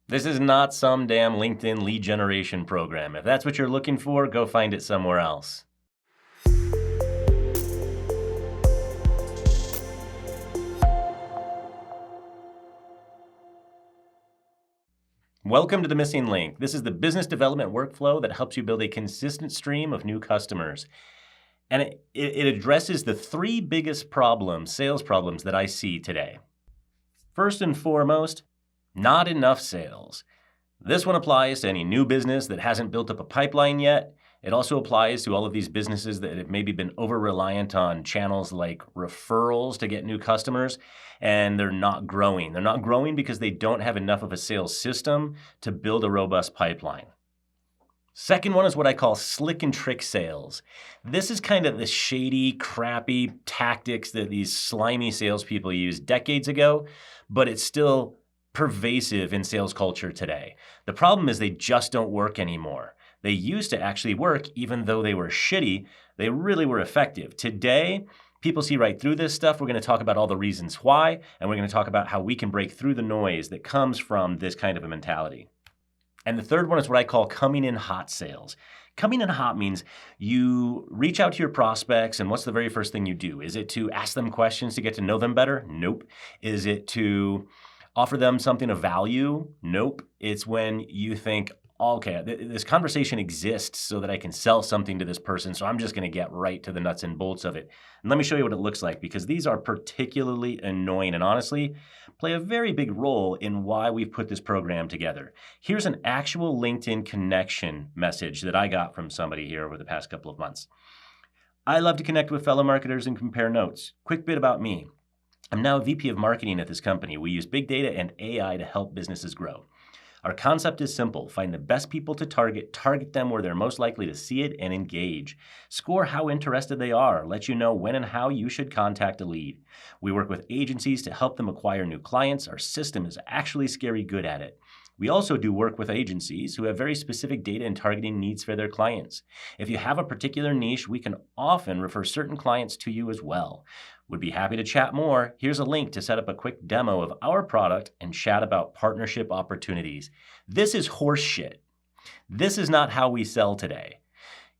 This is not some damn LinkedIn lead generation program. If that's what you're looking for, go find it somewhere else. Welcome to The Missing Link. This is the business development workflow that helps you build a consistent stream of new customers. And it addresses the three biggest problems, sales problems, that I see today. First and foremost, not enough sales. This one applies to any new business that hasn't built up a pipeline yet. It also applies to all of these businesses that have maybe been over-reliant on channels like referrals to get new customers, and they're not growing. They're not growing because they don't have enough of a sales system to build a robust pipeline. Second one is what I call slick and trick sales. This is kind of the shady, crappy tactics that these slimy salespeople used decades ago, but it's still pervasive in sales culture today. The problem is they just don't work anymore. They used to actually work even though they were shitty. They really were effective. Today, people see right through this stuff. We're going to talk about all the reasons why, and we're going to talk about how we can break through the noise that comes from this kind of a mentality. And the third one is what I call coming in hot sales. Coming in hot means you reach out to your prospects, and what's the very first thing you do? Is it to ask them questions to get to know them better? Nope. Is it to offer them something of value? Nope. It's when you think, okay, this conversation exists so that I can sell something to this person, so I'm just going to get right to the nuts and bolts of it. And let me show you what it looks like, because these are particularly annoying and honestly play a very big role in why we've put this program together. Here's an actual LinkedIn connection message that I got from somebody here over the past couple of months. I love to connect with fellow marketers and compare notes. Quick bit about me. I'm now a VP of marketing at this company. We use big data and AI to help businesses grow. Our concept is simple. Find the best people to target them where they're most likely to see it, and engage. Score how interested they are, let you know when and how you should contact a lead. We work with agencies to help them acquire new clients. Our system is actually scary good at it. We also do work with agencies who have very specific data and targeting needs for their clients. If you have a particular niche, we can often refer certain clients to you as well. Would be happy to chat more. Here's a link to set up a quick demo of our product and chat about partnership opportunities. This is horse shit. This is not how we sell today.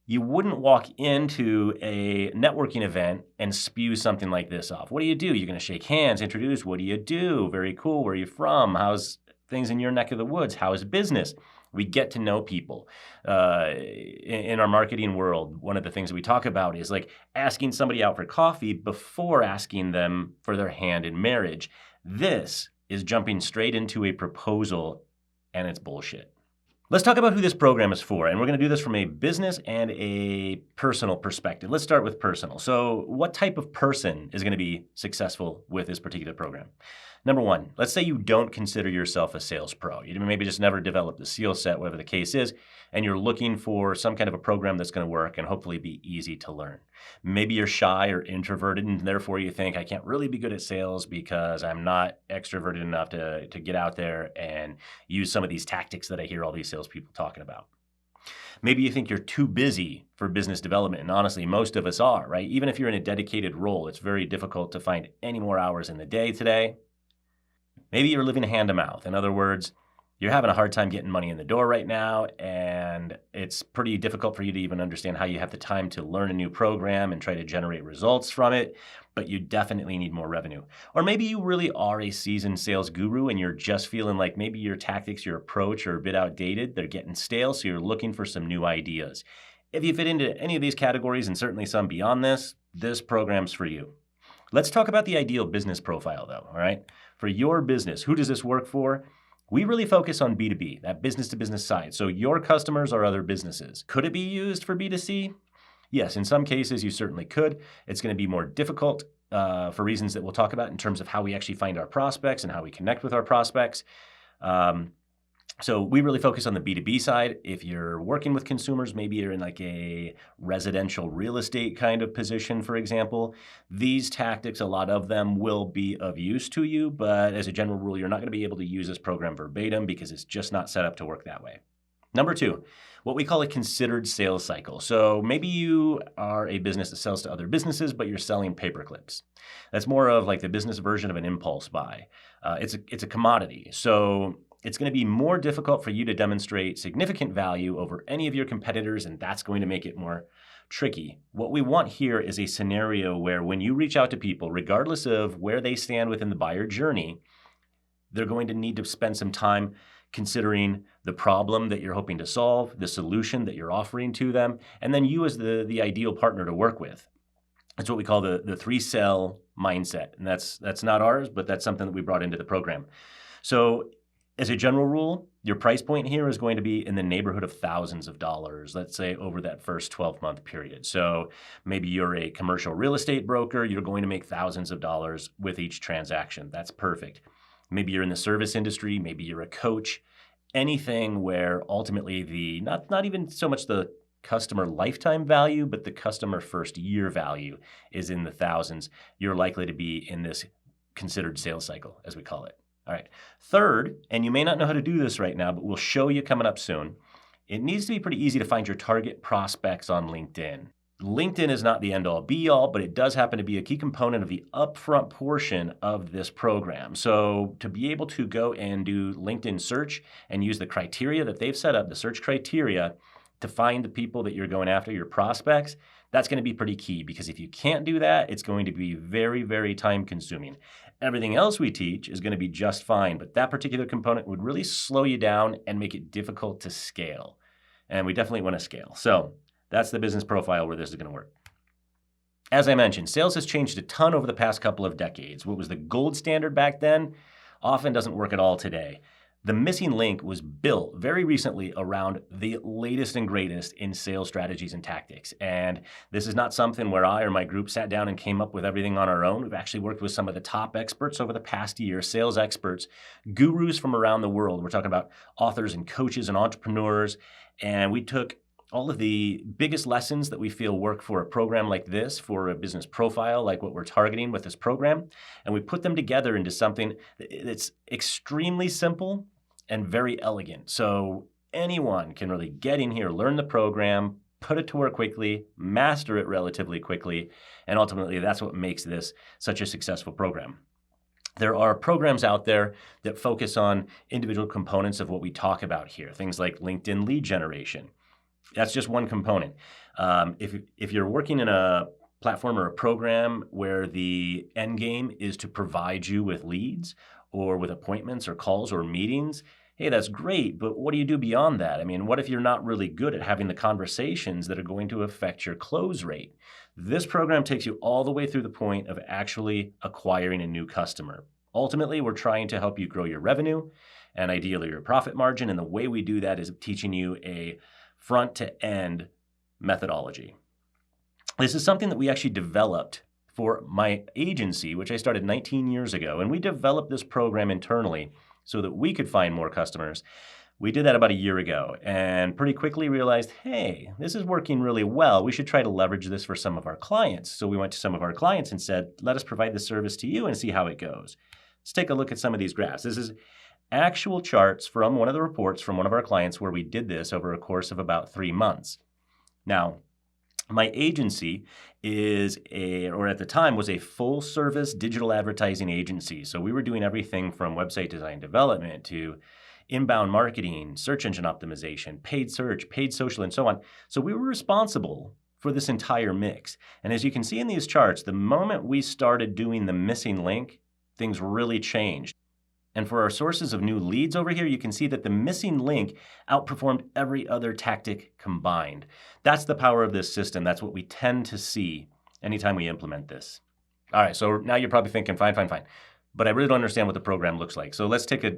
You wouldn't walk into a networking event and spew something like this off. What do? You're going to shake hands, introduce, what do you do? Very cool, where are you from? How's things in your neck of the woods? How is business? We get to know people. In our marketing world, one of the things that we talk about is like asking somebody out for coffee before asking them for their hand in marriage. This is jumping straight into a proposal, and it's bullshit. Let's talk about who this program is for, and we're going to do this from a business and a personal perspective. Let's start with personal. So what type of person is going to be successful with this particular program? Number one, let's say you don't consider yourself a sales pro. You maybe just never developed the skill set, whatever the case is, and you're looking for some kind of a program that's going to work and hopefully be easy to learn. Maybe you're shy or introverted, and therefore you think, I can't really be good at sales because I'm not extroverted enough to get out there and use some of these tactics that I hear all these salespeople talking about. Maybe you think you're too busy for business development, and honestly, most of us are, right? Even if you're in a dedicated role, it's very difficult to find any more hours in the day today. Maybe you're living hand to mouth. In other words, you're having a hard time getting money in the door right now, and it's pretty difficult for you to even understand how you have the time to learn a new program and try to generate results from it, but you definitely need more revenue. Or maybe you really are a seasoned sales guru and you're just feeling like maybe your tactics, your approach are a bit outdated, they're getting stale, so you're looking for some new ideas. If you fit into any of these categories, and certainly some beyond this program's for you. Let's talk about the ideal business profile though, all right? For your business, who does this work for? We really focus on B2B, that business-to-business side. So your customers are other businesses. Could it be used for B2C? Yes, in some cases you certainly could. It's going to be more difficult for reasons that we'll talk about in terms of how we actually find our prospects and how we connect with our prospects. So we really focus on the B2B side. If you're working with consumers, maybe you're in like a residential real estate kind of position, for example, these tactics, a lot of them will be of use to you, but as a general rule, you're not going to be able to use this program verbatim because it's just not set up to work that way. Number two, what we call a considered sales cycle. So maybe you are a business that sells to other businesses, but you're selling paper clips. That's more of like the business version of an impulse buy. It's a commodity. So It's going to be more difficult for you to demonstrate significant value over any of your competitors, and that's going to make it more tricky. What we want here is a scenario where when you reach out to people, regardless of where they stand within the buyer journey, they're going to need to spend some time considering the problem that you're hoping to solve, the solution that you're offering to them, and then you as the ideal partner to work with. That's what we call the 3-sell mindset. And that's not ours, but that's something that we brought into the program. So as a general rule, your price point here is going to be in the neighborhood of thousands of dollars, let's say over that first 12-month period. So maybe you're a commercial real estate broker, you're going to make thousands of dollars with each transaction. That's perfect. Maybe you're in the service industry, maybe you're a coach, anything where ultimately not even so much the customer lifetime value, but the customer first year value is in the thousands. You're likely to be in this considered sales cycle, as we call it. All right. Third, and you may not know how to do this right now, but we'll show you coming up soon. It needs to be pretty easy to find your target prospects on LinkedIn. LinkedIn is not the end-all be-all, but it does happen to be a key component of the upfront portion of this program. So to be able to go and do LinkedIn search and use the criteria that they've set up, the search criteria, to find the people that you're going after, your prospects, that's going to be pretty key, because if you can't do that, it's going to be very, very time-consuming. Everything else we teach is going to be just fine, but that particular component would really slow you down and make it difficult to scale. And we definitely want to scale. So that's the business profile where this is going to work. As I mentioned, sales has changed a ton over the past couple of decades. What was the gold standard back then often doesn't work at all today. The missing link was built very recently around the latest and greatest in sales strategies and tactics. And this is not something where I or my group sat down and came up with everything on our own. We've actually worked with some of the top experts over the past year, sales experts, gurus from around the world. We're talking about authors and coaches and entrepreneurs. And we took all of the biggest lessons that we feel work for a program like this, for a business profile like what we're targeting with this program, and we put them together into something that's extremely simple and very elegant. So anyone can really get in here, learn the program, put it to work quickly, master it relatively quickly, and ultimately that's what makes this such a successful program. There are programs out there that focus on individual components of what we talk about here, things like LinkedIn lead generation. That's just one component. If you're working in a platform or a program where the end game is to provide you with leads or with appointments or calls or meetings, hey, that's great, but what do you do beyond that? I mean, what if you're not really good at having the conversations that are going to affect your close rate? This program takes you all the way through the point of actually acquiring a new customer. Ultimately, we're trying to help you grow your revenue and ideally your profit margin, and the way we do that is teaching you a front-to-end methodology. This is something that we actually developed for my agency, which I started 19 years ago, and we developed this program internally so that we could find more customers. We did that about a year ago and pretty quickly realized, hey, this is working really well. We should try to leverage this for some of our clients. So we went to some of our clients and said, let us provide this service to you and see how it goes. Let's take a look at some of these graphs. This is actual charts from one of the reports from one of our clients where we did this over a course of about 3 months. Now, my agency is at the time was a full service digital advertising agency. So we were doing everything from website design development to inbound marketing, search engine optimization, paid search, paid social, and so on. So we were responsible for this entire mix. And as you can see in these charts, the moment we started doing the missing link, things really changed. And for our sources of new leads over here, you can see that the missing link outperformed every other tactic combined. That's the power of this system. That's what we tend to see anytime we implement this. All right, so now you're probably thinking, fine. But I really don't understand what the program looks like. So let's take a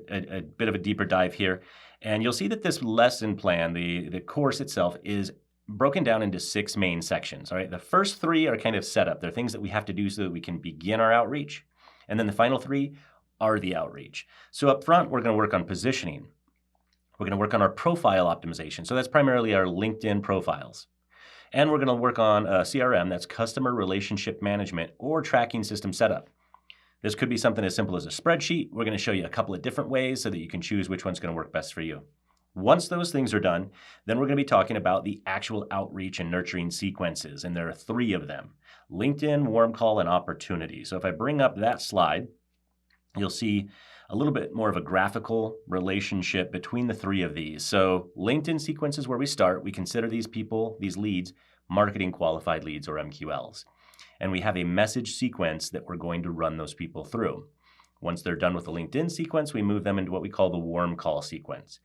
bit of a deeper dive here. And you'll see that this lesson plan, the course itself, is broken down into 6 main sections. All right, the first 3 are kind of set up. They're things that we have to do so that we can begin our outreach. And then the final 3 are the outreach. So up front, we're going to work on positioning. We're going to work on our profile optimization. So that's primarily our LinkedIn profiles. And we're going to work on CRM, that's customer relationship management or tracking system setup. This could be something as simple as a spreadsheet. We're going to show you a couple of different ways so that you can choose which one's going to work best for you. Once those things are done, then we're going to be talking about the actual outreach and nurturing sequences. And there are 3 of them: LinkedIn, warm call, and opportunity. So if I bring up that slide, you'll see a little bit more of a graphical relationship between the three of these. So LinkedIn sequence is where we start. We consider these people, these leads, marketing qualified leads or MQLs. And we have a message sequence that we're going to run those people through. Once they're done with the LinkedIn sequence, we move them into what we call the warm call sequence.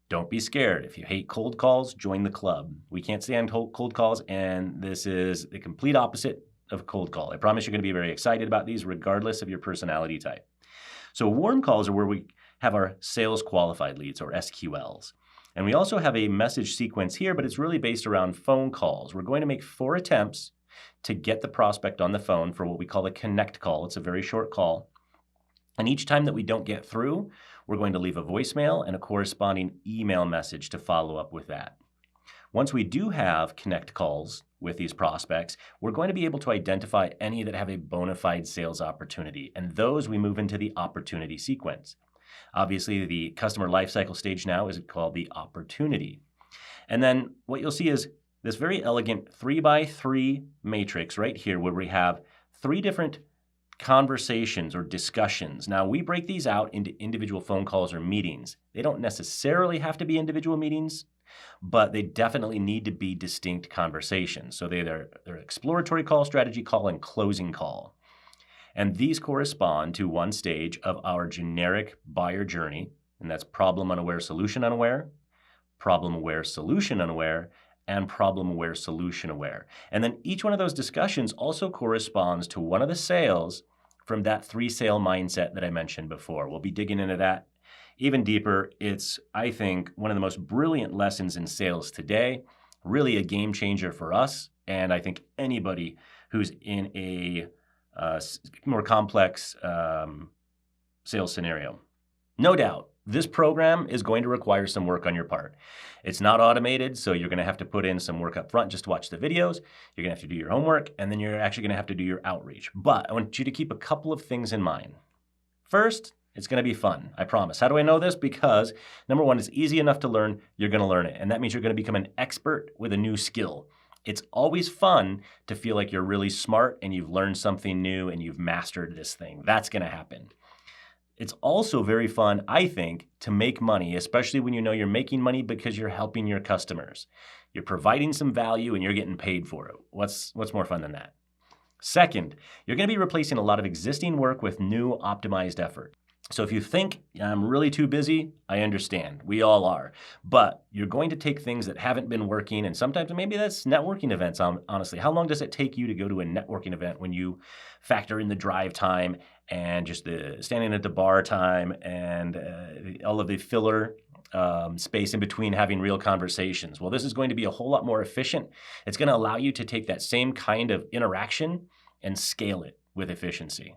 Don't be scared. If you hate cold calls, join the club. We can't stand cold calls, and this is the complete opposite of a cold call. I promise you're going to be very excited about these regardless of your personality type. So warm calls are where we have our sales qualified leads or SQLs. And we also have a message sequence here, but it's really based around phone calls. We're going to make 4 attempts to get the prospect on the phone for what we call a connect call. It's a very short call. And each time that we don't get through, we're going to leave a voicemail and a corresponding email message to follow up with that. Once we do have connect calls with these prospects, we're going to be able to identify any that have a bona fide sales opportunity, and those we move into the opportunity sequence. Obviously, the customer lifecycle stage now is called the opportunity. And then what you'll see is this very elegant 3x3 matrix right here where we have 3 different conversations or discussions. Now, we break these out into individual phone calls or meetings. They don't necessarily have to be individual meetings, but they definitely need to be distinct conversations. So they're exploratory call, strategy call, and closing call. And these correspond to one stage of our generic buyer journey, and that's problem unaware, solution unaware, problem aware, solution unaware, and problem aware, solution aware. And then each one of those discussions also corresponds to one of the sales from that 3-sale mindset that I mentioned before. We'll be digging into that even deeper. It's, I think, one of the most brilliant lessons in sales today, really a game changer for us, and I think anybody who's in a more complex sales scenario. No doubt, this program is going to require some work on your part. It's not automated, so you're going to have to put in some work up front just to watch the videos. You're going to have to do your homework, and then you're actually going to have to do your outreach. But I want you to keep a couple of things in mind. First, it's going to be fun, I promise. How do I know this? Because number one, it's easy enough to learn, you're going to learn it. And that means you're going to become an expert with a new skill. It's always fun to feel like you're really smart and you've learned something new and you've mastered this thing. That's going to happen. It's also very fun, I think, to make money, especially when you know you're making money because you're helping your customers. You're providing some value and you're getting paid for it. What's more fun than that? Second, you're going to be replacing a lot of existing work with new optimized effort. So if you think I'm really too busy, I understand. We all are. But you're going to take things that haven't been working, and sometimes maybe that's networking events, honestly. How long does it take you to go to a networking event when you factor in the drive time and just the standing at the bar time and all of the filler space in between having real conversations? Well, this is going to be a whole lot more efficient. It's going to allow you to take that same kind of interaction and scale it with efficiency.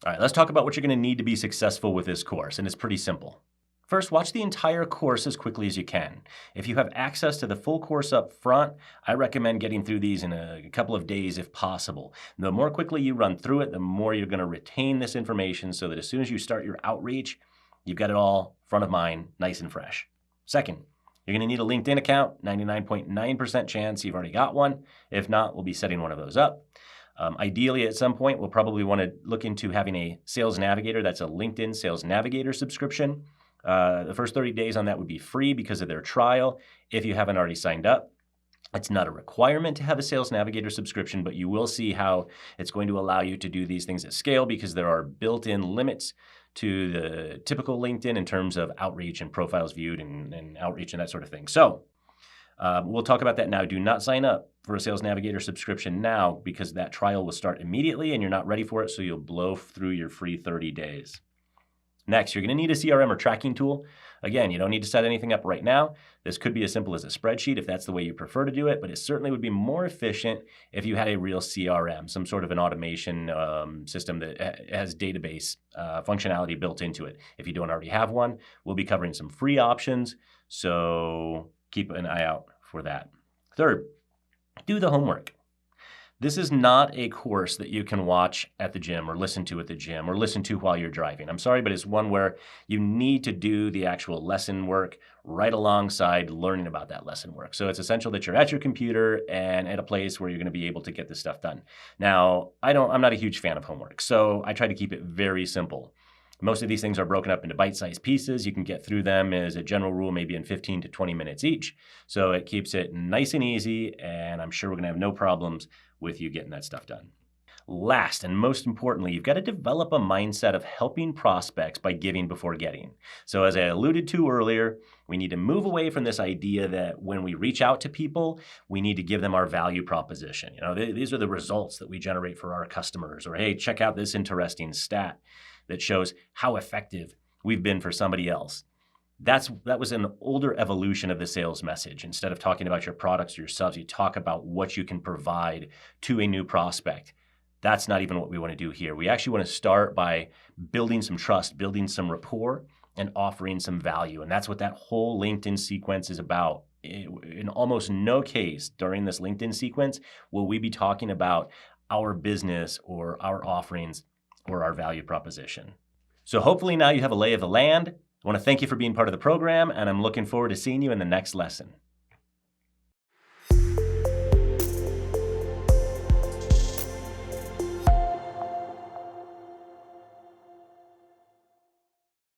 All right, let's talk about what you're going to need to be successful with this course, and it's pretty simple. First, watch the entire course as quickly as you can. If you have access to the full course up front, I recommend getting through these in a couple of days if possible. The more quickly you run through it, the more you're going to retain this information so that as soon as you start your outreach, you've got it all front of mind, nice and fresh. Second, you're going to need a LinkedIn account, 99.9% chance you've already got one. If not, we'll be setting one of those up. Ideally, at some point, we'll probably want to look into having a Sales Navigator. That's a LinkedIn Sales Navigator subscription. The first 30 days on that would be free because of their trial if you haven't already signed up. It's not a requirement to have a Sales Navigator subscription, but you will see how it's going to allow you to do these things at scale because there are built-in limits to the typical LinkedIn in terms of outreach and profiles viewed and outreach and that sort of thing. So we'll talk about that now. Do not sign up for a Sales Navigator subscription now because that trial will start immediately and you're not ready for it, so you'll blow through your free 30 days. Next, you're going to need a CRM or tracking tool. Again, you don't need to set anything up right now. This could be as simple as a spreadsheet if that's the way you prefer to do it, but it certainly would be more efficient if you had a real CRM, some sort of an automation system that has database functionality built into it. If you don't already have one, we'll be covering some free options, so keep an eye out for that. Third, do the homework. This is not a course that you can watch at the gym or listen to at the gym or listen to while you're driving. I'm sorry, but it's one where you need to do the actual lesson work right alongside learning about that lesson work. So it's essential that you're at your computer and at a place where you're going to be able to get this stuff done. Now, I'm not a huge fan of homework, so I try to keep it very simple. Most of these things are broken up into bite-sized pieces. You can get through them as a general rule, maybe in 15 to 20 minutes each. So it keeps it nice and easy, and I'm sure we're gonna have no problems with you getting that stuff done. Last and most importantly, you've got to develop a mindset of helping prospects by giving before getting. So as I alluded to earlier, we need to move away from this idea that when we reach out to people, we need to give them our value proposition. These are the results that we generate for our customers. Or, hey, check out this interesting stat that shows how effective we've been for somebody else. That was an older evolution of the sales message. Instead of talking about your products or yourselves, you talk about what you can provide to a new prospect. That's not even what we want to do here. We actually want to start by building some trust, building some rapport, and offering some value. And that's what that whole LinkedIn sequence is about. In almost no case during this LinkedIn sequence will we be talking about our business or our offerings or our value proposition. So hopefully now you have a lay of the land. I want to thank you for being part of the program, and I'm looking forward to seeing you in the next lesson.